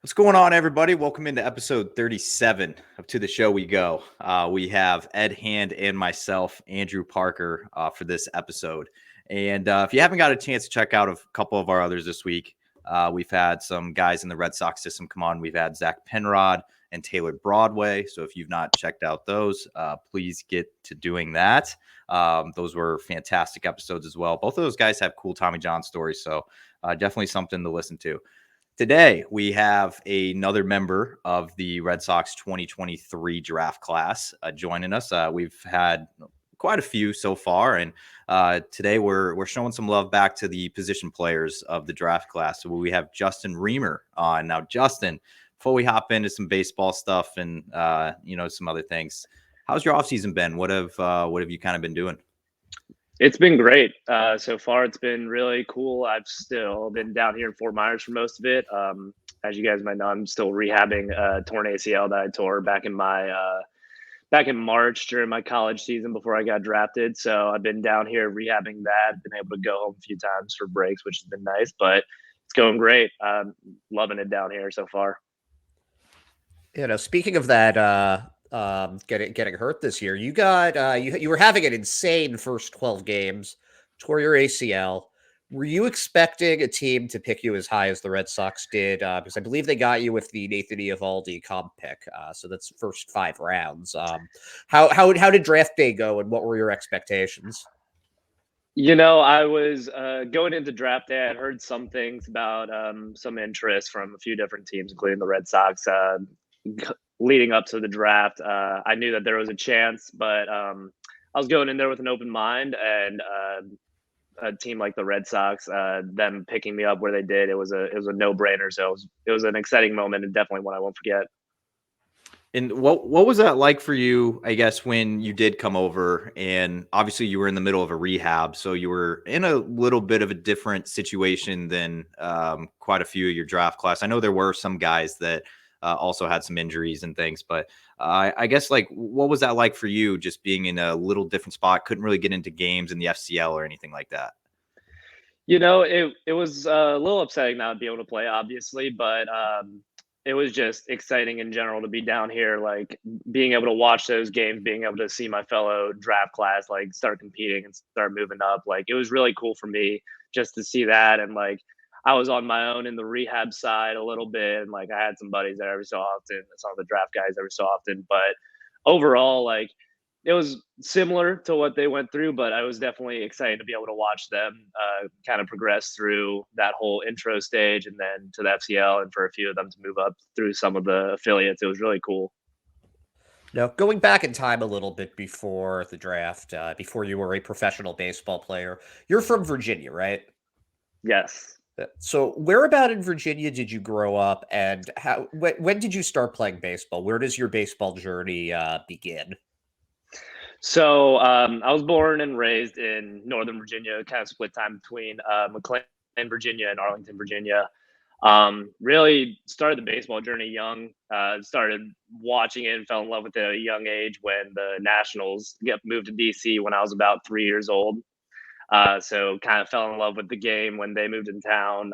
What's going on, everybody? Welcome into episode 37 of To the Show We Go. We have Ed Hand and myself, Andrew Parker, for this episode. And if you haven't got a chance to check out a couple of our others this week, we've had some guys in the Red Sox system come on. We've had Zach Penrod and Taylor Broadway. So if you've not checked out those, please get to doing that. Those were fantastic episodes as well. Both of those guys have cool Tommy John stories. So definitely something to listen to. Today, we have another member of the Red Sox 2023 draft class joining us. We've had quite a few so far, and today we're showing some love back to the position players of the draft class. So we have Justin Riemer on. Now, Justin, before we hop into some baseball stuff and some other things, how's your offseason been? What have you kind of been doing? It's been great. So far, it's been really cool. I've still been down here in Fort Myers for most of it. As you guys might know, I'm still rehabbing a torn ACL that I tore back in March during my college season before I got drafted. So I've been down here rehabbing that. Been able to go home a few times for breaks, which has been nice. But it's going great. Loving it down here so far. Speaking of that, getting hurt this year, you got you were having an insane first 12 games, tore your ACL. Were you expecting a team to pick you as high as the Red Sox did? Because I believe they got you with the Nathan Eovaldi comp pick, so that's first 5 rounds. How did draft day go, and what were your expectations? I was going into draft day. I heard some things about some interest from a few different teams, including the Red Sox. Leading up to the draft, I knew that there was a chance, but I was going in there with an open mind, and a team like the Red Sox, them picking me up where they did, it was a no brainer. So it was an exciting moment, and definitely one I won't forget. And what was that like for you, I guess, when you did come over? And obviously you were in the middle of a rehab, so you were in a little bit of a different situation than quite a few of your draft class. I know there were some guys that also had some injuries and things, but I guess, like, what was that like for you, just being in a little different spot, couldn't really get into games in the FCL or anything like that? It was a little upsetting not to be able to play, obviously, but it was just exciting in general to be down here, like being able to watch those games, being able to see my fellow draft class like start competing and start moving up. Like it was really cool for me just to see that, and like I was on my own in the rehab side a little bit, and like I had some buddies there every so often, some of the draft guys every so often, but overall, like it was similar to what they went through, but I was definitely excited to be able to watch them kind of progress through that whole intro stage and then to the FCL, and for a few of them to move up through some of the affiliates. It was really cool. Now, going back in time a little bit before the draft, before you were a professional baseball player, you're from Virginia, right? Yes. So, where about in Virginia did you grow up, and when did you start playing baseball? Where does your baseball journey begin? So I was born and raised in Northern Virginia, kind of split time between McLean, Virginia, and Arlington, Virginia. Really started the baseball journey young. Started watching it and fell in love with it at a young age when the Nationals moved to DC when I was about 3 years old. So kind of fell in love with the game when they moved in town,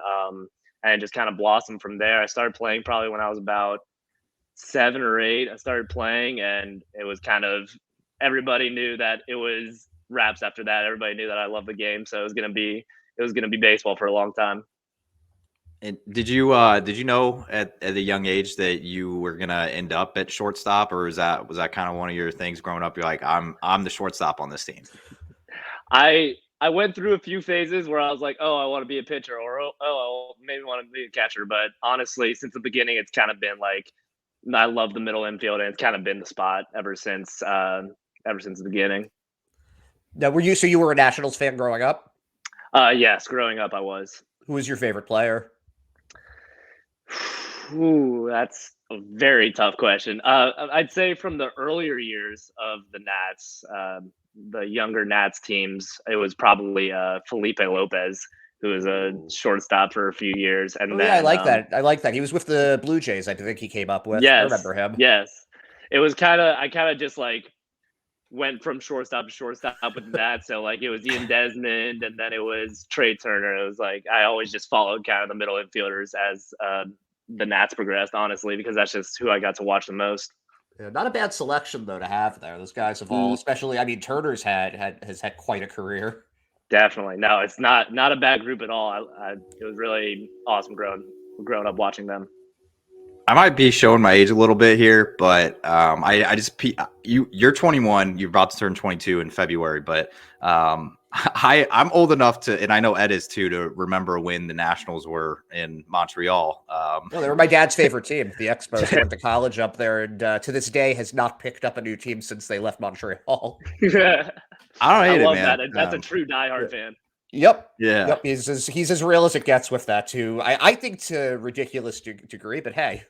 and just kind of blossomed from there. I started playing probably when I was about 7 or 8. I started playing, and it was kind of everybody knew that it was wraps after that. Everybody knew that I loved the game, so it was gonna be baseball for a long time. And did you know at a young age that you were gonna end up at shortstop, or was that kind of one of your things growing up? You're like, I'm the shortstop on this team. I went through a few phases where I was like, oh, I want to be a pitcher, or I maybe want to be a catcher. But honestly, since the beginning, it's kind of been like I love the middle infield, and it's kind of been the spot ever since the beginning. Now, you were a Nationals fan growing up? Yes, growing up, I was. Who was your favorite player? Ooh, that's a very tough question. I'd say from the earlier years of the Nats, the younger Nats teams, it was probably Felipe Lopez, who was a shortstop for a few years, and Yeah, I then like that. I like that. He was with the Blue Jays. I think he came up with. I yes, remember him. yes, it was I kind of just like went from shortstop to shortstop with that. So like it was Ian Desmond, and then it was Trey Turner. It was like I always just followed kind of the middle infielders as the Nats progressed, honestly, because that's just who I got to watch the most. Yeah, not a bad selection though to have there. Those guys have all, especially. I mean, Turner's has had quite a career. Definitely, no, it's not a bad group at all. It was really awesome growing up watching them. I might be showing my age a little bit here, but I just you're 21. You're about to turn 22 in February, but I'm old enough to, and I know Ed is too, to remember when the Nationals were in Montreal. No, they were my dad's favorite team, the Expos. He went to college up there, and to this day has not picked up a new team since they left Montreal. I don't hate it, love man. that. That's a true diehard fan. Yep. Yeah. Yep. He's as real as it gets with that too. I think to a ridiculous degree, but hey.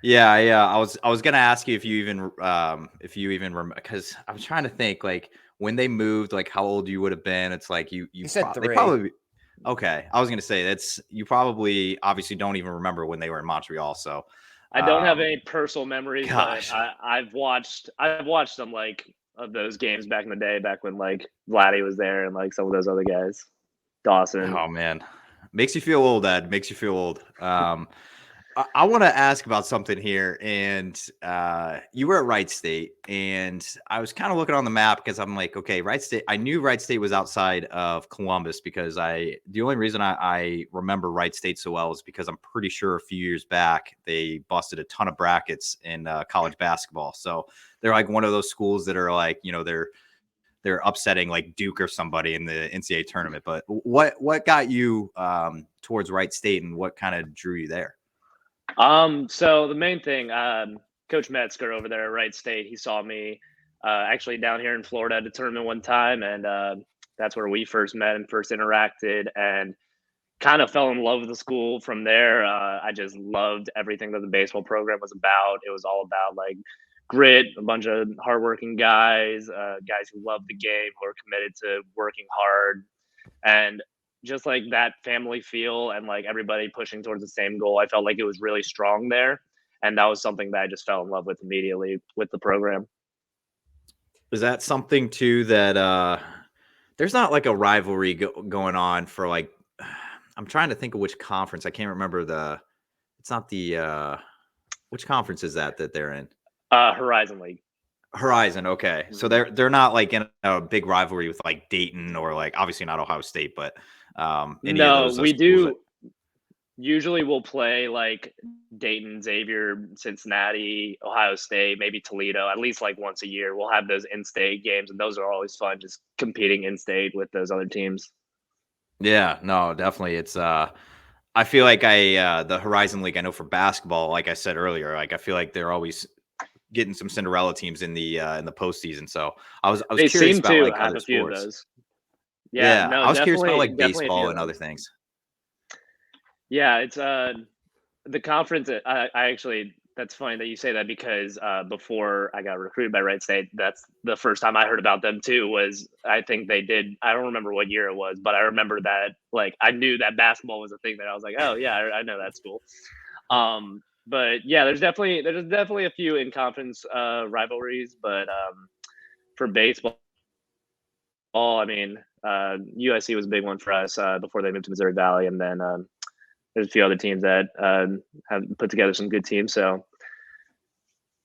Yeah, I was gonna ask you if you even remember, because I was trying to think like when they moved, like how old you would have been. It's like you said they 3. probably okay. I was gonna say that's you probably obviously don't even remember when they were in Montreal. So I don't have any personal memories, gosh. but I've watched some like of those games back in the day, back when like Vladdy was there and like some of those other guys, Dawson. Oh man, makes you feel old, Ed. Makes you feel old. I want to ask about something here, and you were at Wright State, and I was kind of looking on the map because I'm like, okay, Wright State. I knew Wright State was outside of Columbus because the only reason I remember Wright State so well is because I'm pretty sure a few years back they busted a ton of brackets in college basketball. So they're like one of those schools that are like, they're upsetting like Duke or somebody in the NCAA tournament. But what got you towards Wright State, and what kind of drew you there? So the main thing, Coach Metzger over there at Wright State, he saw me actually down here in Florida at a tournament one time, and that's where we first met and first interacted, and kind of fell in love with the school from there. I just loved everything that the baseball program was about. It was all about like grit, a bunch of hardworking guys, guys who love the game, who are committed to working hard, and just like that family feel and like everybody pushing towards the same goal. I felt like it was really strong there. And that was something that I just fell in love with immediately with the program. Is that something too that there's not like a rivalry going on for like, I'm trying to think of which conference. I can't remember it's not which conference is that they're in? Horizon League. Horizon. Okay. So they're not like in a big rivalry with like Dayton or like obviously not Ohio State, but no, we do. Usually we'll play like Dayton, Xavier, Cincinnati, Ohio State, maybe Toledo, at least like once a year. We'll have those in-state games, and those are always fun, just competing in-state with those other teams. Yeah, no, definitely. It's I feel like the Horizon League, I know for basketball, like I said earlier, like I feel like they're always getting some Cinderella teams in the postseason. So I was they curious seem about to like have other a few sports. of those. Yeah, no, I was curious about like definitely baseball and other things. Yeah, it's the conference. I actually, that's funny that you say that because before I got recruited by Wright State, that's the first time I heard about them too. Was I think they did. I don't remember what year it was, but I remember that like I knew that basketball was a thing. That I was like, oh yeah, I know that school. But yeah, there's definitely a few in conference rivalries, but for baseball, I mean, USC was a big one for us before they moved to Missouri Valley, and then there's a few other teams that have put together some good teams, so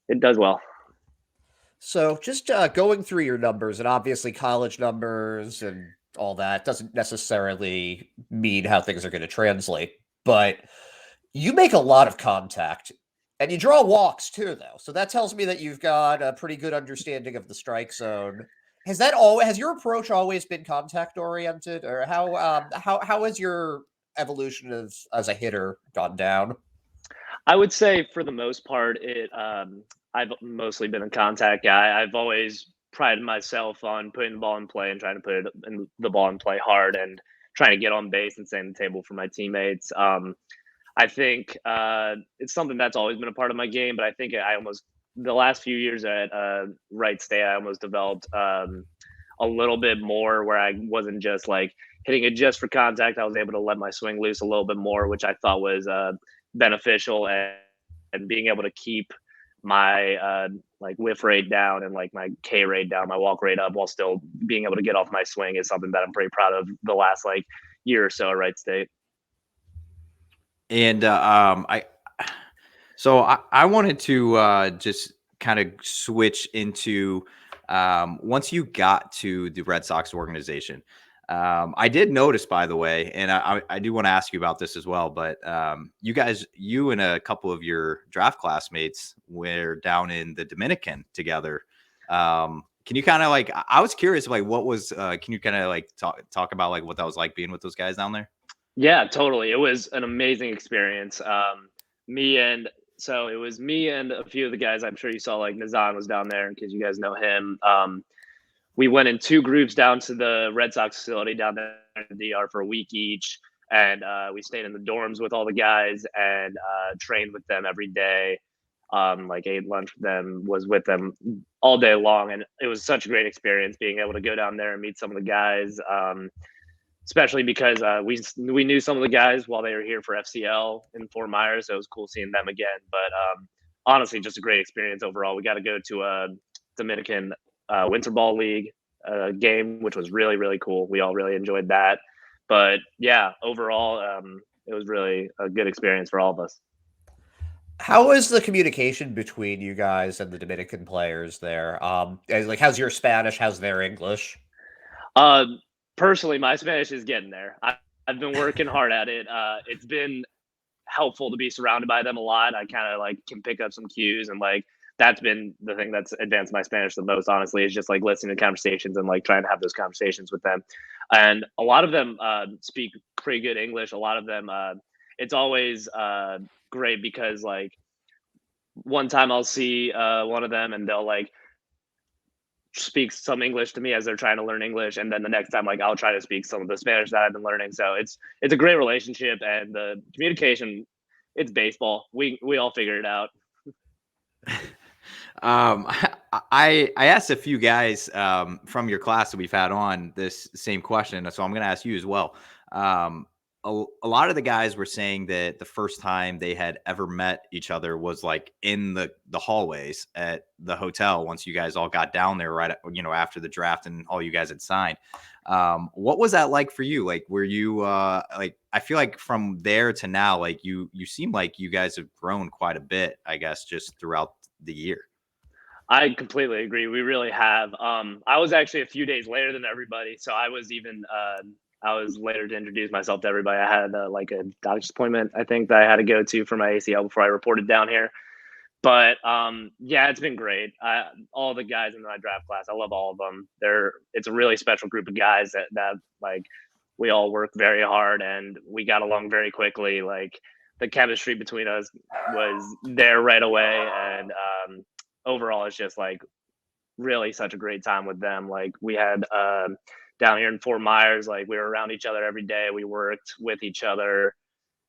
it does well. So just going through your numbers, and obviously college numbers and all that doesn't necessarily mean how things are going to translate, but you make a lot of contact and you draw walks too, though. So that tells me that you've got a pretty good understanding of the strike zone. Has your approach always been contact oriented, or how has your evolution as a hitter gone down? I would say for the most part, I've mostly been a contact guy. I've always prided myself on putting the ball in play and trying to put the ball in play hard and trying to get on base and setting the table for my teammates. I think it's something that's always been a part of my game, but I think the last few years at Wright State, I almost developed a little bit more where I wasn't just like hitting it just for contact. I was able to let my swing loose a little bit more, which I thought was beneficial, and being able to keep my like whiff rate down and like my K rate down, my walk rate up, while still being able to get off my swing is something that I'm pretty proud of the last like year or so at Wright State. And I wanted to just kind of switch into once you got to the Red Sox organization. I did notice, by the way, and I do want to ask you about this as well. But you and a couple of your draft classmates were down in the Dominican together. Can you kind of like? I was curious, like, what was? Can you kind of like talk about like what that was like being with those guys down there? Yeah, totally. It was an amazing experience. Me and so it was me and a few of the guys. I'm sure you saw like Nazan was down there in case you guys know him. We went in two groups down to the Red Sox facility down there in the DR for a week each, and we stayed in the dorms with all the guys and trained with them every day. Like ate lunch with them, was with them all day long, and it was such a great experience being able to go down there and meet some of the guys. Especially because we knew some of the guys while they were here for FCL in Fort Myers, so it was cool seeing them again. But honestly, just a great experience overall. We got to go to a Dominican Winter Ball League game, which was really really cool. We all really enjoyed that. But yeah, overall, it was really a good experience for all of us. How is the communication between you guys and the Dominican players there? Like, how's your Spanish? How's their English? Uh, Personally, my Spanish is getting there. I've been working hard at it. It's been helpful to be surrounded by them a lot. I kind of like can pick up some cues, and like that's been the thing that's advanced my Spanish the most, honestly, is just like listening to conversations and like trying to have those conversations with them. And a lot of them speak pretty good English. A lot of them, it's always great because like one time I'll see one of them and they'll like speak some English to me as they're trying to learn English, and then the next time like I'll try to speak some of the Spanish that I've been learning. So it's a great relationship, and the communication, it's baseball. We all figure it out. Um, I asked a few guys from your class that we've had on this same question, so I'm going to ask you as well. Um, a lot of the guys were saying that the first time they had ever met each other was like in the hallways at the hotel once you guys all got down there, right? After the draft and all you guys had signed. What was that like for you? Like, were you like? I feel like from there to now, like you seem like you guys have grown quite a bit, I guess, just throughout the year. I completely agree. We really have. I was actually a few days later than everybody, so I was later to introduce myself to everybody. I had like a doctor's appointment, I think, that I had to go to for my ACL before I reported down here. But yeah, it's been great. All the guys in my draft class, I love all of them. It's a really special group of guys that like we all work very hard and we got along very quickly. Like the chemistry between us was there right away, and overall, it's just like really such a great time with them. Like we had down here in Fort Myers, like we were around each other every day. We worked with each other,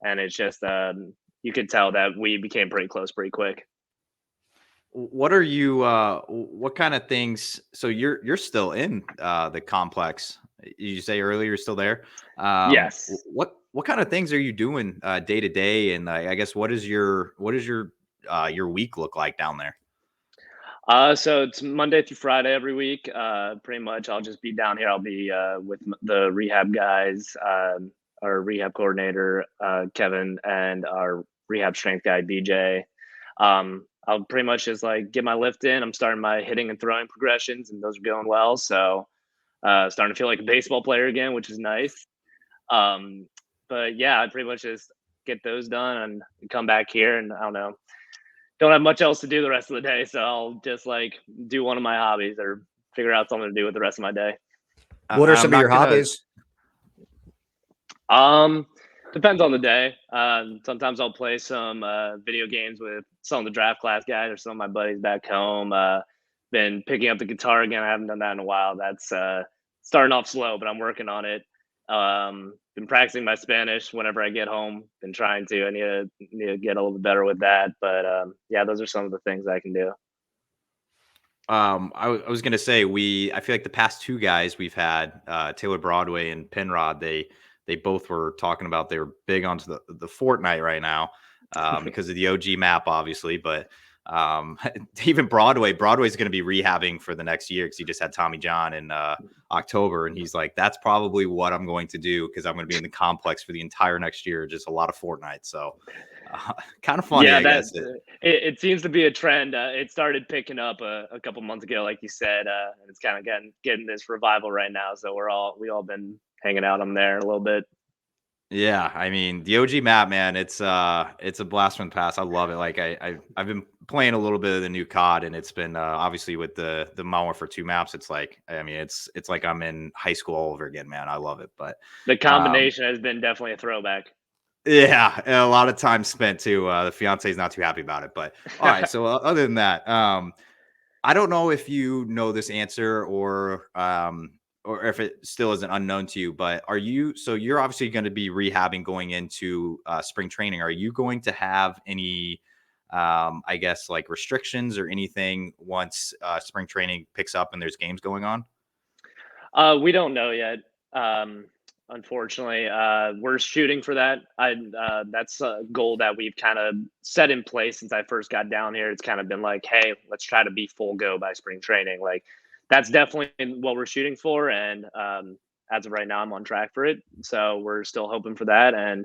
and it's just you could tell that we became pretty close pretty quick. What are you what kind of things, so you're still in the complex? You say earlier you're still there. Yes. What kind of things are you doing day to day, and I guess what is your week look like down there? So it's Monday through Friday every week. Pretty much, I'll just be down here. I'll be with the rehab guys, our rehab coordinator, Kevin, and our rehab strength guy, BJ. I'll pretty much just like get my lift in. I'm starting my hitting and throwing progressions, and those are going well. So starting to feel like a baseball player again, which is nice. Um, but yeah, I pretty much just get those done and come back here, and I don't have much else to do the rest of the day, so I'll just like do one of my hobbies or figure out something to do with the rest of my day. What are I'm some of not your gonna. hobbies? Um, Depends on the day. Sometimes I'll play some video games with some of the draft class guys or some of my buddies back home. Been picking up the guitar again. I haven't done that in a while. That's starting off slow, but I'm working on it. Been practicing my Spanish whenever I get home. Been trying to. I need to get a little bit better with that. But yeah, those are some of the things I can do. I was gonna say I feel like the past two guys we've had, Taylor Broadway and Penrod, they both were talking about they were big onto the Fortnite right now, because of the OG map, obviously. But Even Broadway's going to be rehabbing for the next year because he just had Tommy John in October, and he's like, that's probably what I'm going to do because I'm going to be in the complex for the entire next year, just a lot of Fortnite. So kind of funny, Yeah, I guess. It seems to be a trend. It started picking up a couple months ago, like you said, and it's kind of getting this revival right now. So we all been hanging out on there a little bit. Yeah, I mean the OG map, man, it's a blast from the past. I love it. Like I've been playing a little bit of the new COD, and it's been obviously with the Modern for 2 maps. It's like, I mean, it's like I'm in high school all over again, man. I love it. But The combination has been definitely a throwback. yeah, and a lot of time spent too. The fiance is not too happy about it. But all right, so other than that, I don't know if you know this answer or if it still isn't unknown to you, but you're obviously going to be rehabbing going into spring training. Are you going to have any, I guess, like restrictions or anything once spring training picks up and there's games going on? We don't know yet. Unfortunately, we're shooting for that. That's a goal that we've kind of set in place since I first got down here. It's kind of been like, hey, let's try to be full go by spring training. Like that's definitely what we're shooting for, and as of right now, I'm on track for it. So we're still hoping for that, and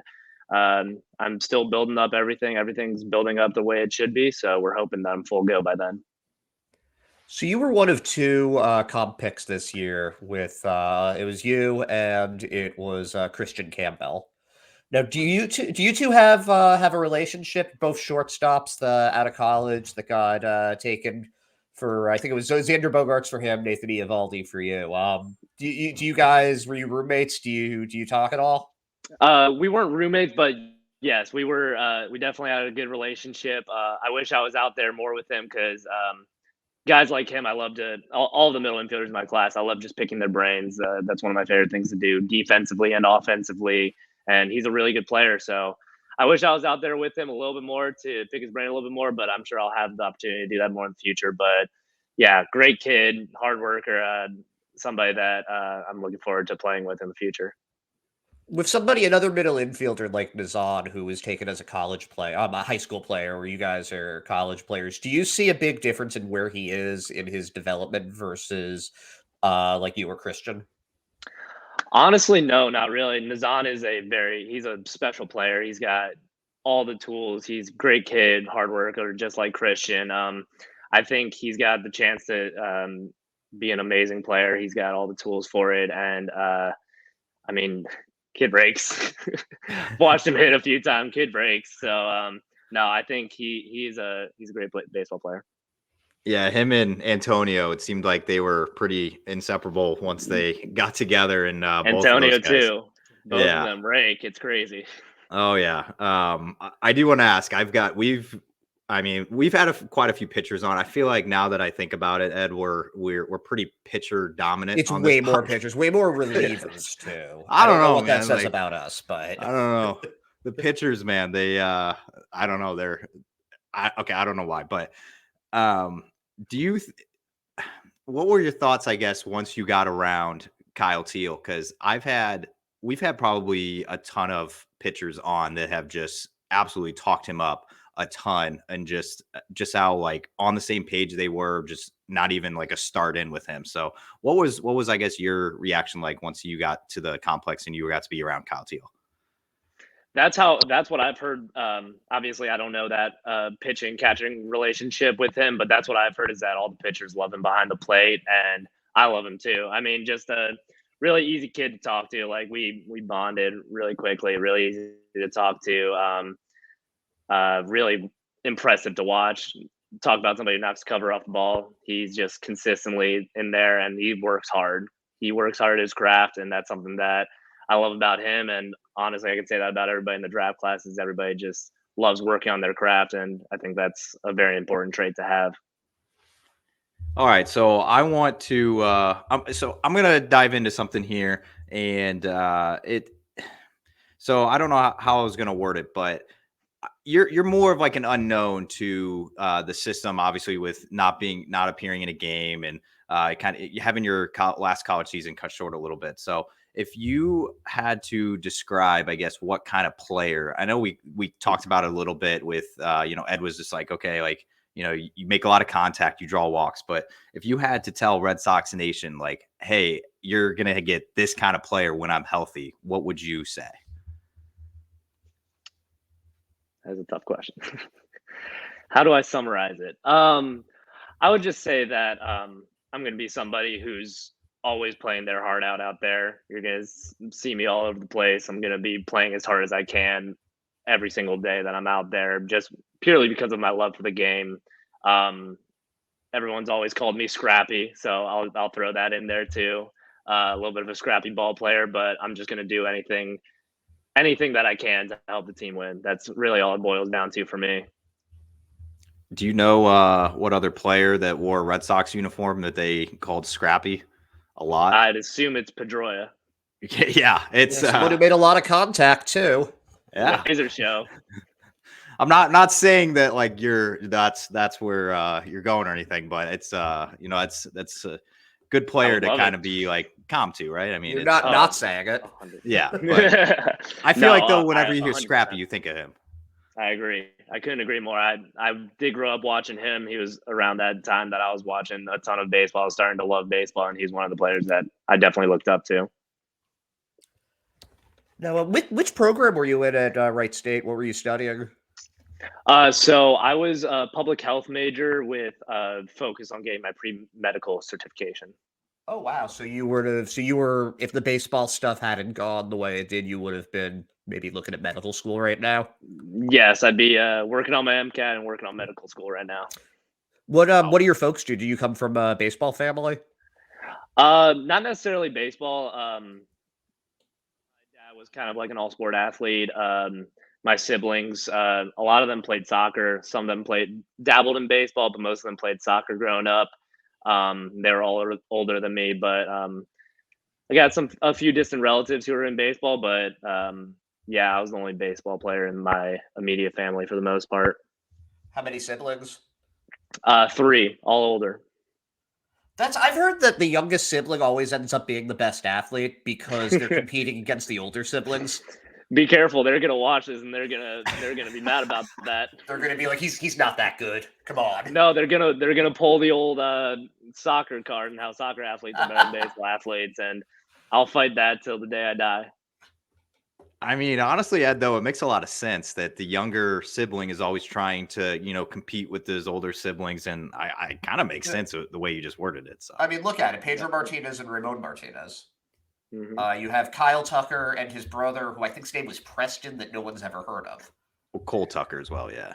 I'm still building up everything. Everything's building up the way it should be. So we're hoping that I'm full go by then. So you were one of two comp picks this year with it was you and it was Christian Campbell. Now, do you two have a relationship? Both shortstops out of college that got taken for, I think it was Xander Bogaerts for him, Nathan Eovaldi for you. Do you guys, were you roommates? Do you talk at all? We weren't roommates, but yes, we were. We definitely had a good relationship. I wish I was out there more with him because guys like him, I love to all the middle infielders in my class. I love just picking their brains. That's one of my favorite things to do, defensively and offensively. And he's a really good player. So I wish I was out there with him a little bit more to pick his brain a little bit more. But I'm sure I'll have the opportunity to do that more in the future. But yeah, great kid, hard worker, somebody that I'm looking forward to playing with in the future. With another middle infielder like Nazan, who was taken as a college player, a high school player, where you guys are college players, do you see a big difference in where he is in his development versus like you or Christian? Honestly, no, not really. Nazan is he's a special player. He's got all the tools. He's a great kid, hard worker, just like Christian. I think he's got the chance to be an amazing player. He's got all the tools for it. And I mean, kid breaks. Watched him hit a few times. Kid breaks. So no, I think he's a great baseball player. Yeah, him and Antonio, it seemed like they were pretty inseparable once they got together, and both of Antonio those guys. too. Both of them rake. It's crazy. Oh yeah. I do want to ask. We've had quite a few pitchers on. I feel like now that I think about it, Ed, we're pretty pitcher dominant. It's on way this more podcast. pitchers, way more relievers too. I don't know what man. that says about us, but I don't know. The pitchers, man, they I don't know. I don't know why, but what were your thoughts, I guess, once you got around Kyle Teal? Because we've had probably a ton of pitchers on that have just absolutely talked him up a ton, and just how like on the same page they were, just not even like a start in with him. So what was I guess your reaction like once you got to the complex and you got to be around Kyle Teal? That's what I've heard. Obviously, I don't know that pitching catching relationship with him, but that's what I've heard is that all the pitchers love him behind the plate, and I love him too. I mean, just a really easy kid to talk to. Like we bonded really quickly, really easy to talk to. Really impressive to watch. Talk about somebody who knocks cover off the ball. He's just consistently in there, and he works hard. He works hard at his craft, and that's something that I love about him. And honestly, I can say that about everybody in the draft classes. Everybody just loves working on their craft, and I think that's a very important trait to have. All right, so I want to. I'm gonna dive into something here, and So I don't know how I was gonna word it, but you're more of like an unknown to the system, obviously, with not appearing in a game, and kind of having your last college season cut short a little bit. So if you had to describe, I guess, what kind of player, I know we talked about it a little bit with Ed was just like, okay, like, you make a lot of contact, you draw walks. But if you had to tell Red Sox Nation, like, hey, you're going to get this kind of player when I'm healthy, what would you say? That's a tough question. How do I summarize it? I would just say that I'm going to be somebody who's always playing their heart out there. You're going to see me all over the place. I'm going to be playing as hard as I can every single day that I'm out there, just purely because of my love for the game. Everyone's always called me scrappy, so I'll throw that in there too. A little bit of a scrappy ball player, but I'm just going to do anything that I can to help the team win. That's really all it boils down to for me. Do you know what other player that wore a Red Sox uniform that they called Scrappy a lot? I'd assume it's Pedroia. Yeah, it's someone who made a lot of contact too. Yeah, laser show. I'm not saying that like that's where you're going or anything, but it's that's a good player to kind of be like calm to, right? I mean, you're not saying it. 100%. Yeah, but I feel like though whenever you hear 100%. Scrappy, you think of him. I agree. I couldn't agree more. I did grow up watching him. He was around that time that I was watching a ton of baseball. I was starting to love baseball, and he's one of the players that I definitely looked up to. Now, which program were you in at Wright State? What were you studying? So I was a public health major with a focus on getting my pre-medical certification. Oh, wow. So you were, if the baseball stuff hadn't gone the way it did, you would have been maybe looking at medical school right now? Yes, I'd be working on my MCAT and working on medical school right now. What do your folks do? Do you come from a baseball family? Not necessarily baseball. My dad was kind of like an all-sport athlete. My siblings, a lot of them played soccer. Some of them dabbled in baseball, but most of them played soccer growing up. They were all older than me, but I got a few distant relatives who were in baseball, but yeah, I was the only baseball player in my immediate family for the most part. How many siblings? 3, all older. I've heard that the youngest sibling always ends up being the best athlete because they're competing against the older siblings. Be careful, they're gonna watch this and they're gonna be mad about that. They're gonna be like, he's not that good. Come on. No, they're gonna pull the old soccer card and how soccer athletes are better than baseball athletes, and I'll fight that till the day I die. I mean, honestly, Ed, though, it makes a lot of sense that the younger sibling is always trying to, compete with his older siblings. And I kind of makes sense the way you just worded it. So I mean, look at it. Pedro Martinez and Ramon Martinez. Mm-hmm. You have Kyle Tucker and his brother, who I think his name was Preston, that no one's ever heard of. Well, Cole Tucker as well, yeah.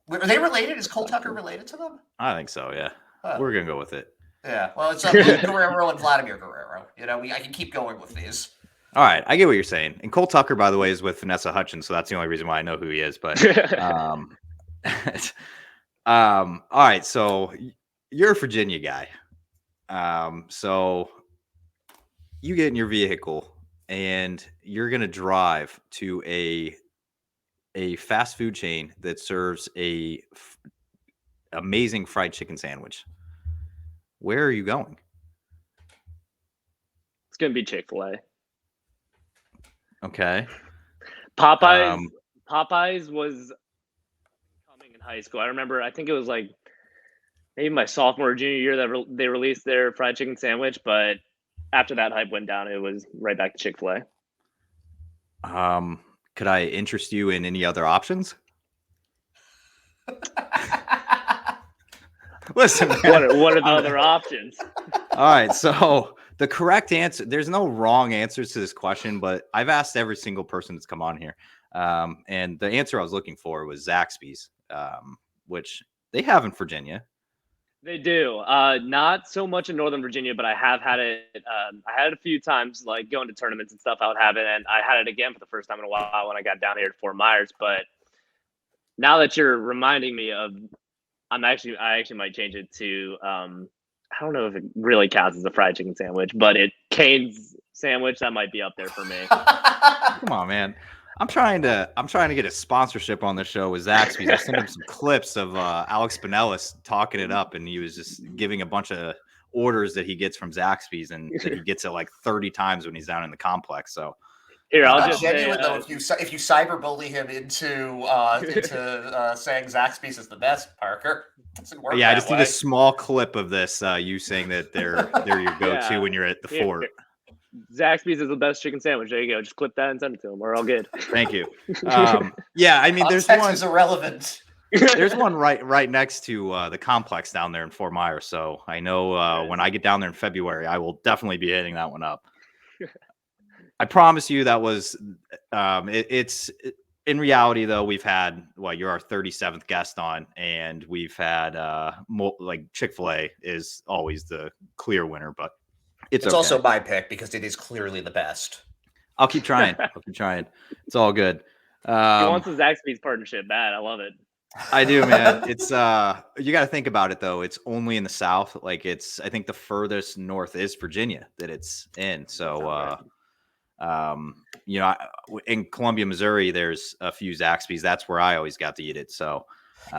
Are they related? Is Cole Tucker related to them? I think so, yeah. We're going to go with it. Yeah, well, it's Luis Guerrero and Vladimir Guerrero. I can keep going with these. All right, I get what you're saying. And Cole Tucker, by the way, is with Vanessa Hudgens, so that's the only reason why I know who he is. But all right, so you're a Virginia guy. So you get in your vehicle and you're going to drive to a fast food chain that serves a amazing fried chicken sandwich. Where are you going? It's gonna be Chick-fil-A. Okay. Popeyes was coming in high school. I remember, I think it was like maybe my sophomore or junior year that they released their fried chicken sandwich, but after that hype went down, it was right back to Chick-fil-A. Could I interest you in any other options? Listen, man. What are the other options? All right, so the correct answer, there's no wrong answers to this question, but I've asked every single person that's come on here. And the answer I was looking for was Zaxby's, which they have in Virginia. They do. Not so much in Northern Virginia, but I have had it. I had it a few times, like going to tournaments and stuff. I would have it, and I had it again for the first time in a while when I got down here to Fort Myers. But now that you're reminding me of, I actually might change it to. I don't know if it really counts as a fried chicken sandwich, but Cane's sandwich, that might be up there for me. Come on, man. I'm trying to get a sponsorship on the show with Zaxby's. I sent him some clips of Alex Pinellas talking it up, and he was just giving a bunch of orders that he gets from Zaxby's and that he gets it like 30 times when he's down in the complex. So Here, He's I'll not just genuine say, though. If you cyberbully him into saying Zaxby's is the best, Parker, it doesn't work Yeah, I that just need way. a small clip of this. You saying that they're your go-to Yeah. when you're at the Here. fort. Zaxby's is the best chicken sandwich. There you go. Just clip that and send it to him. We're all good. Thank you. Yeah, I mean, Context is irrelevant. there's one right next to the complex down there in Fort Myers. So I know when I get down there in February, I will definitely be hitting that one up. I promise you that was it's in reality though. We've had you're our 37th guest on, and we've had like Chick-fil-A is always the clear winner, but it's okay. also my pick because it is clearly the best. I'll keep trying. It's all good. He wants the Zaxby's partnership bad. I love it. I do, man. It's you got to think about it though. It's only in the South. Like I think the furthest north is Virginia that it's in. So in Columbia, Missouri, there's a few Zaxby's. That's where I always got to eat it. So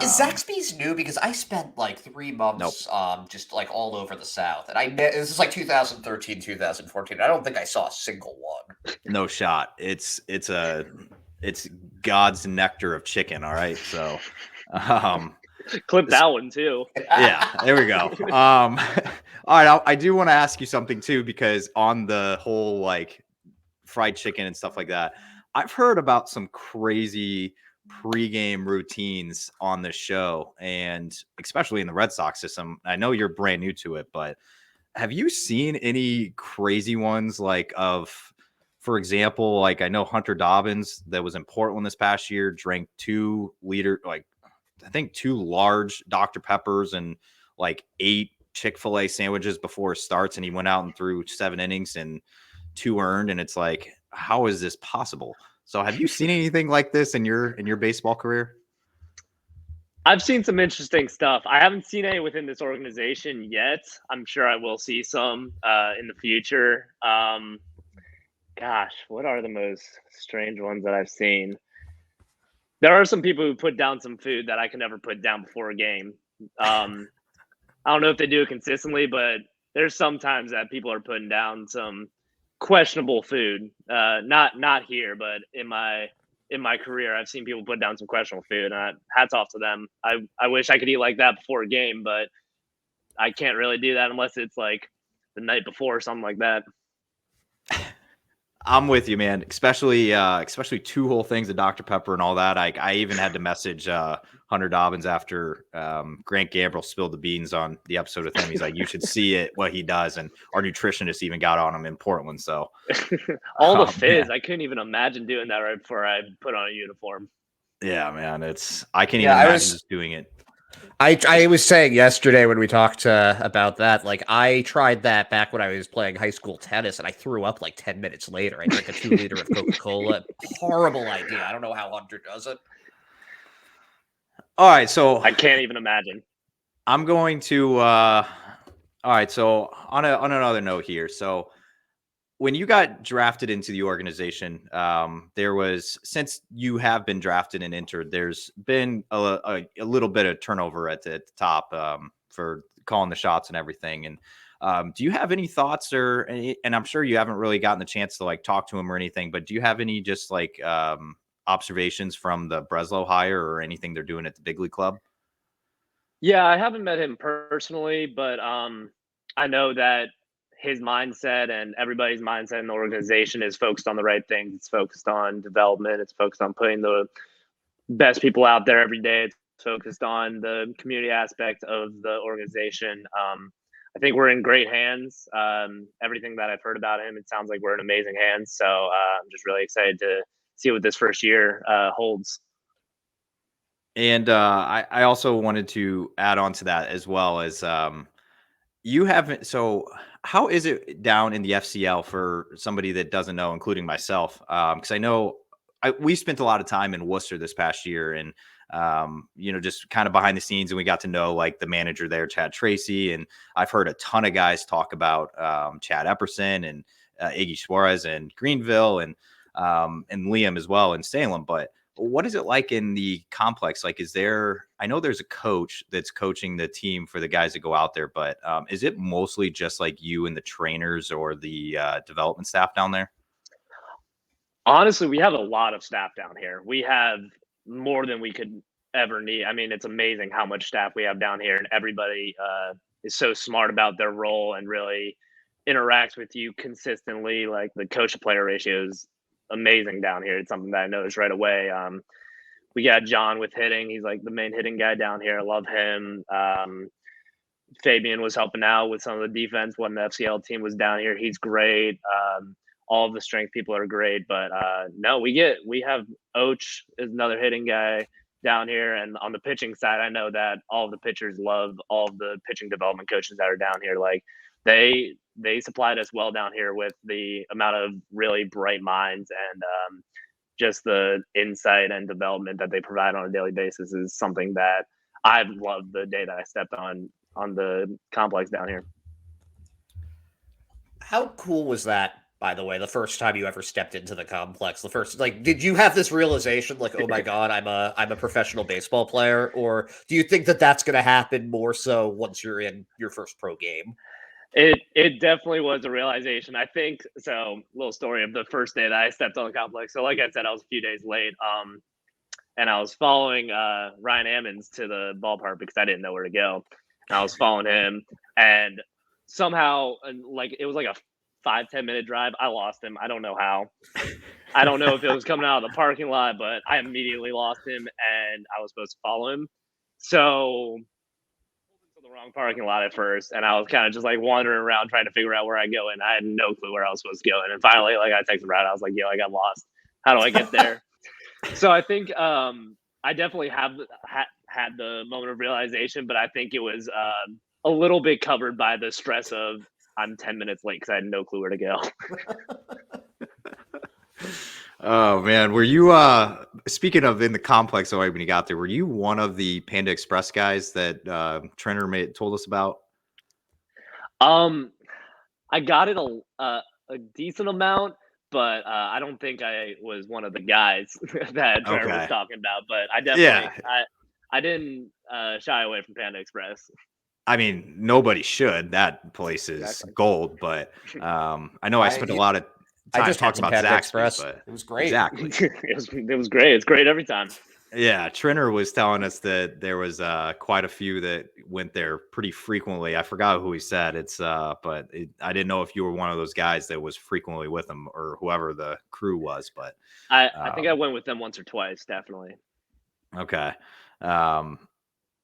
is Zaxby's new? Because I spent like 3 months just like all over the South, and this is like 2013, 2014. I don't think I saw a single one. No shot. It's God's nectar of chicken. All right. So clip that one too. Yeah, there we go. All right. I do want to ask you something too, because on the whole like fried chicken and stuff like that, I've heard about some crazy pregame routines on the show, and especially in the Red Sox system. I know you're brand new to it, but have you seen any crazy ones for example, like I know Hunter Dobbins that was in Portland this past year drank 2 large Dr. Peppers and like 8 Chick-fil-A sandwiches before it starts, and he went out and threw 7 innings and 2 earned, and it's like, how is this possible? So have you seen anything like this in your baseball career? I've seen some interesting stuff. I haven't seen any within this organization yet. I'm sure I will see some in the future. Gosh, what are the most strange ones that I've seen? There are some people who put down some food that I can never put down before a game. I don't know if they do it consistently, but there's sometimes that people are putting down some questionable food. Not here, but in my career, I've seen people put down some questionable food. Hats off to them. I wish I could eat like that before a game, but I can't really do that unless it's like the night before or something like that. I'm with you, man. Especially 2 whole things of Dr. Pepper and all that. I even had to message Hunter Dobbins after Grant Gambrell spilled the beans on the episode with him. He's like, you should see it, what he does. And our nutritionist even got on him in Portland. So all the fizz, man. I couldn't even imagine doing that right before I put on a uniform. Yeah, man. I can't even imagine just doing it. I was saying yesterday when we talked about that, like I tried that back when I was playing high school tennis, and I threw up like 10 minutes later. I drank a 2-liter of Coca-Cola. Horrible idea. I don't know how Hunter does it. All right, so I can't even imagine. I'm going to. All right, so on another note here, so when you got drafted into the organization, there was, since you have been drafted and entered, there's been a little bit of turnover at the top for calling the shots and everything. And do you have any thoughts and I'm sure you haven't really gotten the chance to like talk to him or anything, but do you have any just like observations from the Breslow hire or anything they're doing at the big league club? Yeah, I haven't met him personally, but I know that his mindset and everybody's mindset in the organization is focused on the right things. It's focused on development. It's focused on putting the best people out there every day. It's focused on the community aspect of the organization. I think we're in great hands. Everything that I've heard about him, it sounds like we're in amazing hands. So I'm just really excited to see what this first year holds. And I also wanted to add on to that as well as you haven't. So how is it down in the FCL for somebody that doesn't know, including myself? Because I know we spent a lot of time in Worcester this past year, and just kind of behind the scenes, and we got to know like the manager there, Chad Tracy, and I've heard a ton of guys talk about Chad Epperson and Iggy Suarez and Greenville and Liam as well in Salem. But what is it like in the complex? Like, I know there's a coach that's coaching the team for the guys that go out there, but is it mostly just like you and the trainers or the development staff down there? Honestly, we have a lot of staff down here. We have more than we could ever need. I mean, it's amazing how much staff we have down here, and everybody is so smart about their role and really interacts with you consistently. Like the coach to player ratio is amazing down here. It's something that I noticed right away. We got John with hitting. He's like the main hitting guy down here. I love him. Fabian was helping out with some of the defense when the FCL team was down here. He's great. All of the strength people are great, but no, we have Och is another hitting guy down here, and on the pitching side, I know that all of the pitchers love all of the pitching development coaches that are down here. Like they supplied us well down here with the amount of really bright minds and just the insight and development that they provide on a daily basis is something that I've loved the day that I stepped on the complex down here. How cool was that, by the way, the first time you ever stepped into the complex? The first, like, did you have this realization, like, oh my God, I'm a professional baseball player? Or do you think that that's going to happen more so once you're in your first pro game? It definitely was a realization. I think so. Little story of the first day that I stepped on the complex. So, like I said, I was a few days late. And I was following Ryan Ammons to the ballpark because I didn't know where to go. And I was following him, and somehow, like it was like a 5-10 minute drive. I lost him. I don't know how. I don't know if it was coming out of the parking lot, but I immediately lost him, and I was supposed to follow him. So the wrong parking lot at first, and I was kind of just like wandering around trying to figure out where I go, and I had no clue where I was supposed to go. And finally, like I texted Brad, I was like, "Yo, I got lost. How do I get there?" So I think I definitely have had the moment of realization, but I think it was a little bit covered by the stress of I'm 10 minutes late because I had no clue where to go. Oh man, were you speaking of in the complex when you got there, were you one of the Panda Express guys that Trenner told us about? I got it a decent amount, but I don't think I was one of the guys that Trevor was talking about. But I definitely, I didn't shy away from Panda Express. I mean, nobody should. That place is gold. But I know I spent a lot of time talking about Panda Zaxby's, Express. but it was great. Exactly, it was great. It's great every time. Yeah, Trenner was telling us that there was quite a few that went there pretty frequently. I forgot who he said but I didn't know if you were one of those guys that was frequently with them or whoever the crew was. But I think I went with them once or twice, definitely. Okay,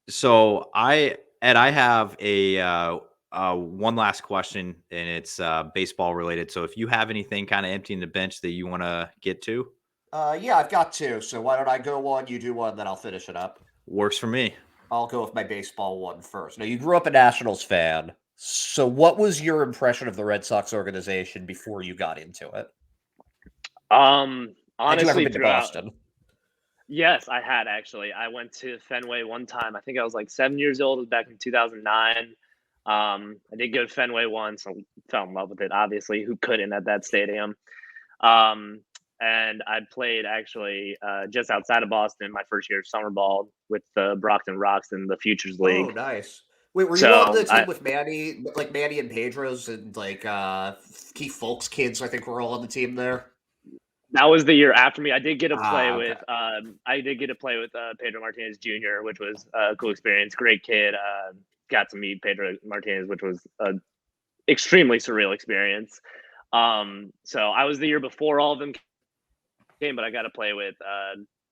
so I have a one last question, and it's baseball related. So if you have anything kind of empty in the bench that you want to get to. Yeah, I've got two. So why don't I go one, you do one, then I'll finish it up. Works for me. I'll go with my baseball one first. Now, you grew up a Nationals fan. So what was your impression of the Red Sox organization before you got into it? Honestly, had you ever been to Boston? Yes, I had actually. I went to Fenway one time. I think I was like 7 years old. It was back in 2009. I did go to Fenway once. I fell in love with it, obviously. Who couldn't at that stadium? And I played actually just outside of Boston my first year of summer ball with the Brockton Rocks in the Futures League. Oh, nice. Wait, were you on the team with Manny, like Manny and Pedro's and like Keith Folk's kids? I think were all on the team there. That was the year after me. I did get to play with Pedro Martinez Jr., which was a cool experience. Great kid. Got to meet Pedro Martinez, which was an extremely surreal experience. So I was the year before all of them came, but I got to play with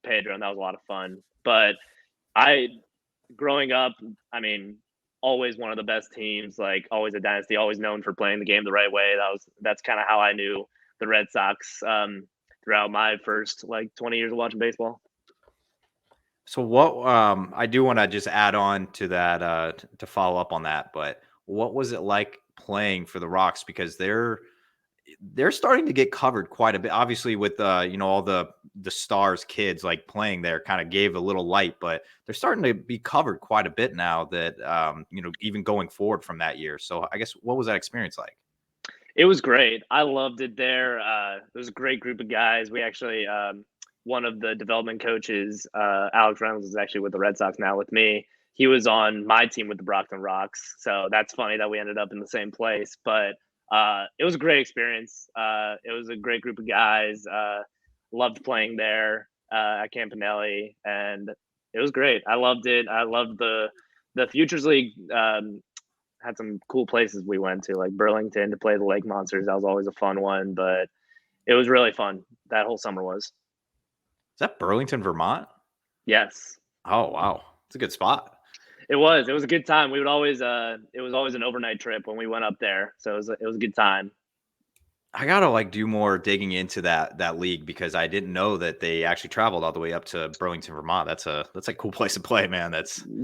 Pedro, and that was a lot of fun. But growing up, I mean, always one of the best teams, like always a dynasty, always known for playing the game the right way. That's kind of how I knew the Red Sox throughout my first 20 years of watching baseball. So what I do want to just add on to that to follow up on that, but what was it like playing for the Rocks? Because they're starting to get covered quite a bit. Obviously with all the stars kids like playing there kind of gave a little light, but they're starting to be covered quite a bit now that even going forward from that year. So I guess what was that experience like? It was great. I loved it there. It was a great group of guys. We actually, one of the development coaches, Alex Reynolds, is actually with the Red Sox now with me. He was on my team with the Brockton Rocks. So that's funny that we ended up in the same place. But it was a great experience. It was a great group of guys. loved playing there at Campanelli, and it was great. I loved it. I loved the Futures League. Had some cool places we went to, like Burlington, to play the Lake Monsters. That was always a fun one, but it was really fun. That whole summer was. Is that Burlington, Vermont? Yes. Oh, wow. It's a good spot. It was a good time. We would always it was always an overnight trip when we went up there. So it was a good time. I gotta like do more digging into that league because I didn't know that they actually traveled all the way up to Burlington, Vermont. That's a cool place to play, man.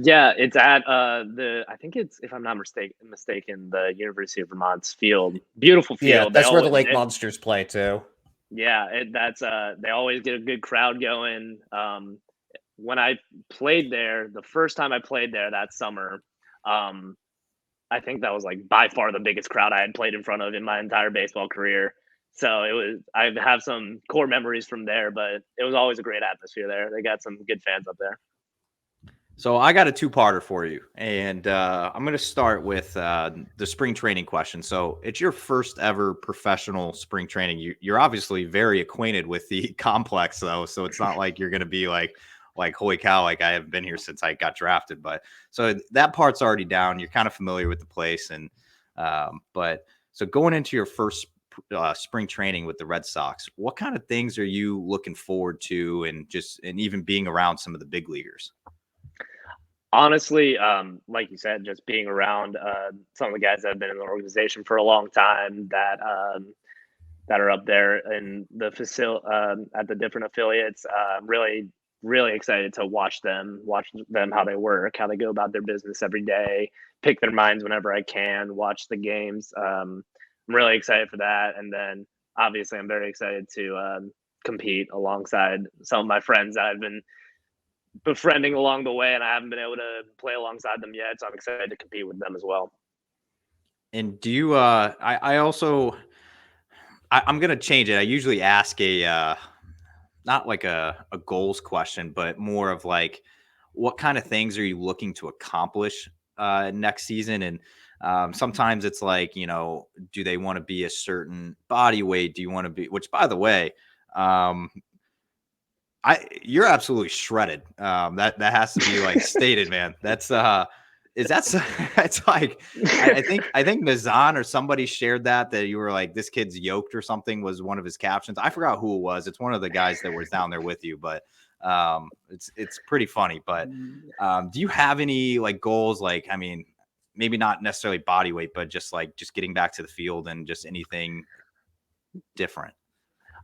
Yeah, it's at I think it's, if I'm not mistaken, the University of Vermont's field. Beautiful field. Yeah, that's where the Lake Monsters play too. Yeah, that's they always get a good crowd going. When I played there, the first time I played there that summer, I think that was like by far the biggest crowd I had played in front of in my entire baseball career. So I have some core memories from there, but it was always a great atmosphere there. They got some good fans up there. So I got a two-parter for you, and I'm going to start with the spring training question. So it's your first ever professional spring training. You're obviously very acquainted with the complex, though, so it's not like you're going to be like, holy cow, like I haven't been here since I got drafted. But so that part's already down. You're kind of familiar with the place, and but so going into your first spring training with the Red Sox, what kind of things are you looking forward to, and even being around some of the big leaguers? Honestly, like you said, just being around some of the guys that have been in the organization for a long time that are up there in the at the different affiliates. Really, really excited to watch them how they work, how they go about their business every day. Pick their minds whenever I can. Watch the games. I'm really excited for that, and then obviously I'm very excited to compete alongside some of my friends that I've been befriending along the way, and I haven't been able to play alongside them yet, so I'm excited to compete with them as well. And do you I'm gonna change it. I usually ask a not like a goals question, but more of like, what kind of things are you looking to accomplish next season? And sometimes it's like, do they want to be a certain body weight? Do you want to be, which by the way, you're absolutely shredded. That has to be like stated, man. That's it's like I think Nazan or somebody shared that you were like, this kid's yoked or something was one of his captions. I forgot who it was. It's one of the guys that was down there with you, but it's pretty funny. But do you have any like goals? Like, I mean, maybe not necessarily body weight, but just getting back to the field and just anything different.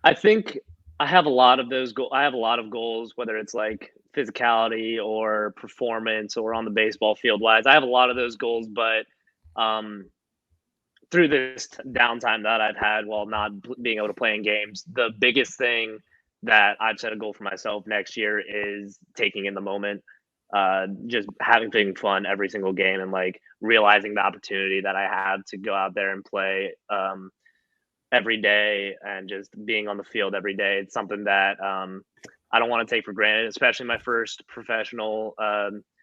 I think I have a lot of those goals. I have a lot of goals, whether it's like physicality or performance or on the baseball field wise. I have a lot of those goals, but through this downtime that I've had while not being able to play in games, the biggest thing that I've set a goal for myself next year is taking in the moment, just having fun every single game, and like realizing the opportunity that I have to go out there and play every day, and just being on the field every day. It's something that I don't want to take for granted, especially my first professional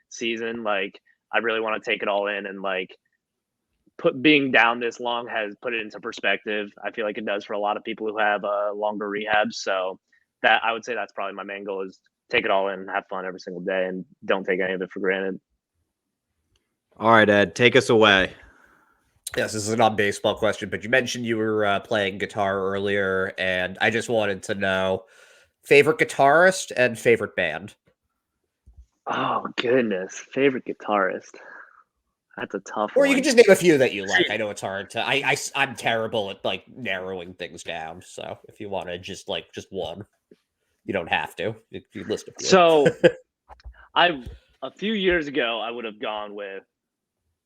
season. Like, I really want to take it all in, and like being down this long has put it into perspective. I feel like it does for a lot of people who have longer rehabs. So that, I would say that's probably my main goal, is take it all in, have fun every single day, and don't take any of it for granted. All right, Ed, take us away. Yes, this is a non-baseball question, but you mentioned you were playing guitar earlier, and I just wanted to know favorite guitarist and favorite band. Oh, goodness. Favorite guitarist. That's a tough Or one. you can just name a few that you like. I know it's hard to. I'm terrible at like narrowing things down. So if you want to just one, you don't have to. You list a few. So a few years ago, I would have gone with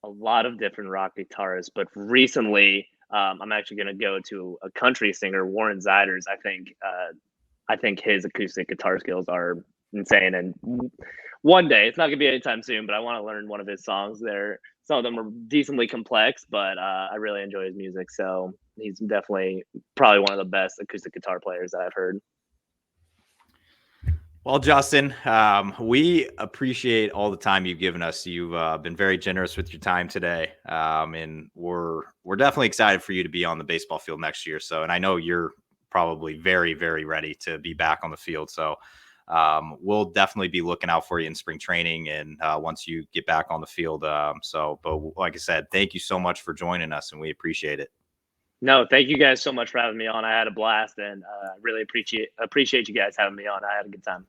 a lot of different rock guitarists, but recently I'm actually going to go to a country singer, Warren Ziders. I think his acoustic guitar skills are insane, and one day, it's not going to be anytime soon, but I want to learn one of his songs. Some of them are decently complex, but I really enjoy his music, so he's definitely probably one of the best acoustic guitar players that I've heard. Well, Justin, we appreciate all the time you've given us. You've been very generous with your time today, and we're definitely excited for you to be on the baseball field next year. So, and I know you're probably very, very ready to be back on the field. So we'll definitely be looking out for you in spring training and once you get back on the field. But like I said, thank you so much for joining us, and we appreciate it. No, thank you guys so much for having me on. I had a blast, and I really appreciate you guys having me on. I had a good time.